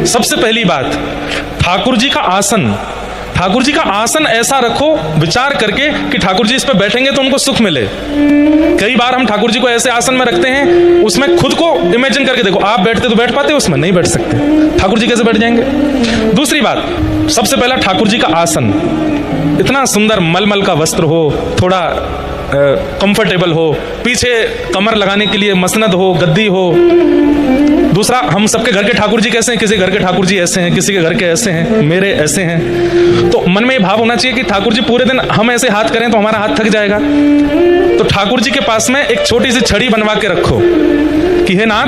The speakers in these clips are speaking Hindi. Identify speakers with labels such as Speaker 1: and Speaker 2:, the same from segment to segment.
Speaker 1: सबसे पहली बात, ठाकुर जी का आसन, ठाकुर जी का आसन ऐसा रखो विचार करके कि ठाकुर जी इस पे बैठेंगे तो उनको सुख मिले। कई बार हम ठाकुर जी को ऐसे आसन में रखते हैं, उसमें खुद को इमेजिन करके देखो, आप बैठते तो बैठ पाते, उसमें नहीं बैठ सकते, ठाकुर जी कैसे बैठ जाएंगे। दूसरी बात, सबसे पहला ठाकुर जी का आसन इतना सुंदर मलमल का वस्त्र हो, थोड़ा कंफर्टेबल हो, पीछे कमर लगाने के लिए मसनद हो, गद्दी हो। दूसरा, हम सबके घर के ठाकुर जी कैसे हैं, किसी घर के ठाकुर जी ऐसे हैं, किसी के घर के ऐसे हैं, मेरे ऐसे हैं। तो मन में ये भाव होना चाहिए कि ठाकुर जी पूरे दिन हम ऐसे हाथ करें तो हमारा हाथ थक जाएगा, तो ठाकुर जी के पास में एक छोटी सी छड़ी बनवा के रखो कि हे नाथ,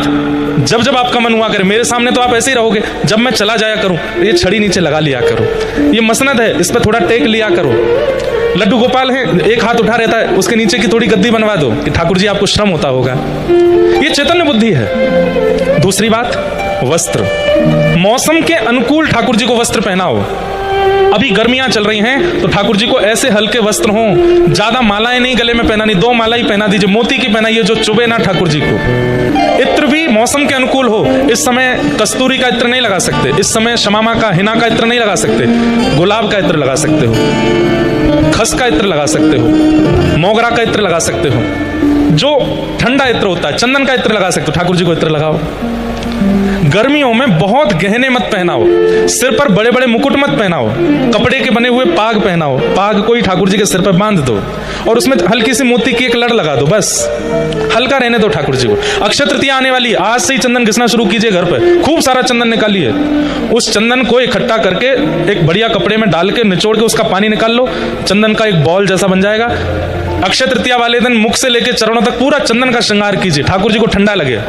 Speaker 1: जब जब आपका मन हुआ करे, मेरे सामने तो आप ऐसे ही रहोगे, जब मैं चला जाया करूं ये छड़ी नीचे लगा लिया करो, ये मसनद है इस पर थोड़ा टेक लिया करो। लड्डू गोपाल है, एक हाथ उठा रहता है, उसके नीचे की थोड़ी गद्दी बनवा दो कि ठाकुर जी आपको श्रम होता होगा। ये चैतन्य बुद्धि है। दूसरी बात, वस्त्र, मौसम के अनुकूल ठाकुर जी को वस्त्र पहनाओ। अभी गर्मियां चल रही हैं तो ठाकुर जी को ऐसे हल्के वस्त्र हों, ज्यादा मालाएं नहीं गले में पहनानी, 2 माला ही पहना दीजिए, मोती की पहनाइए जो चुभे ना ठाकुर जी को। इत्र भी मौसम के अनुकूल हो। इस समय कस्तूरी का इत्र नहीं लगा सकते, इस समय शमामा का, हिना का इत्र नहीं लगा सकते, गुलाब का इत्र लगा सकते हो, खस का इत्र लगा सकते हो, मोगरा का इत्र लगा सकते हो, जो ठंडा इत्र होता है, चंदन का इत्र लगा सकते हो, ठाकुर जी को इत्र लगाओ। गर्मियों में बहुत गहने मत पहनाओ, सिर पर बड़े बड़े मुकुट मत पहनाओ, कपड़े के बने हुए पाग पहनाओ, पाग को ही ठाकुर जी के सिर पर बांध दो और उसमें हल्की सी मोती की एक लड़ लगा दो, बस हल्का रहने दो ठाकुर जी को। अक्षय तृतीया आने वाली, आज से ही चंदन घिसना शुरू कीजिए घर पर, खूब सारा चंदन निकालिए, उस चंदन को इकट्ठा करके एक बढ़िया कपड़े में डाल के निचोड़ के उसका पानी निकाल लो, चंदन का एक बॉल जैसा बन जाएगा। अक्षय तृतीया वाले दिन मुख से लेकर चरणों तक पूरा चंदन का श्रृंगार कीजिए, ठाकुर जी को ठंडा लगे।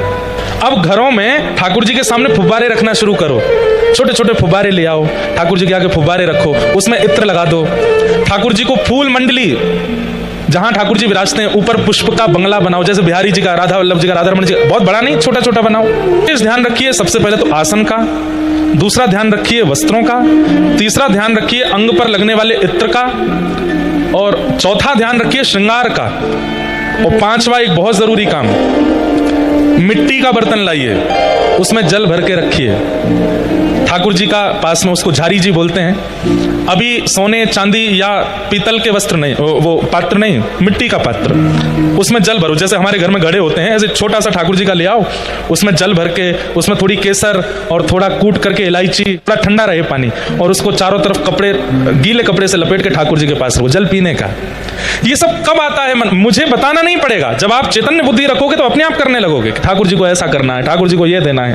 Speaker 1: अब घरों में ठाकुर जी के सामने फुब्बारे रखना शुरू करो, छोटे छोटे फुब्बारे ले आओ, ठाकुर जी के आगे फुब्बारे रखो, उसमें इत्र लगा दो। ठाकुर जी को फूल मंडली, जहां ठाकुर जी विराजते हैं ऊपर पुष्प का बंगला बनाओ, जैसे बिहारी जी का, राधा वल्लभ जी का, राधा रमण जी का, बहुत बड़ा नहीं, छोटा छोटा बनाओ। इस ध्यान रखिए सबसे पहले तो आसन का, दूसरा ध्यान रखिए वस्त्रों का, तीसरा ध्यान रखिए अंग पर लगने वाले इत्र का, और चौथा ध्यान रखिए श्रृंगार का, और पांचवा एक बहुत जरूरी काम, मिट्टी का बर्तन लाइए, उसमें जल भर के रखिए। ठाकुर जी का पास में, उसको झारी जी बोलते हैं। अभी सोने चांदी या पीतल के वस्त्र नहीं, वो पात्र नहीं, मिट्टी का पात्र, उसमें जल भरो, जैसे हमारे घर में घड़े होते हैं, ऐसे छोटा सा ठाकुर जी का ले आओ, उसमें जल भर के, उसमें थोड़ी केसर और थोड़ा कूट करके इलायची, थोड़ा ठंडा रहे पानी, और उसको चारों तरफ कपड़े, गीले कपड़े से लपेट के ठाकुर जी के पास रखो, जल पीने का। ये सब कब आता है मन, मुझे बताना नहीं पड़ेगा, जब आप चैतन्य बुद्धि रखोगे तो अपने आप करने लगोगे, ठाकुर जी को ऐसा करना है, ठाकुर जी को ये देना है।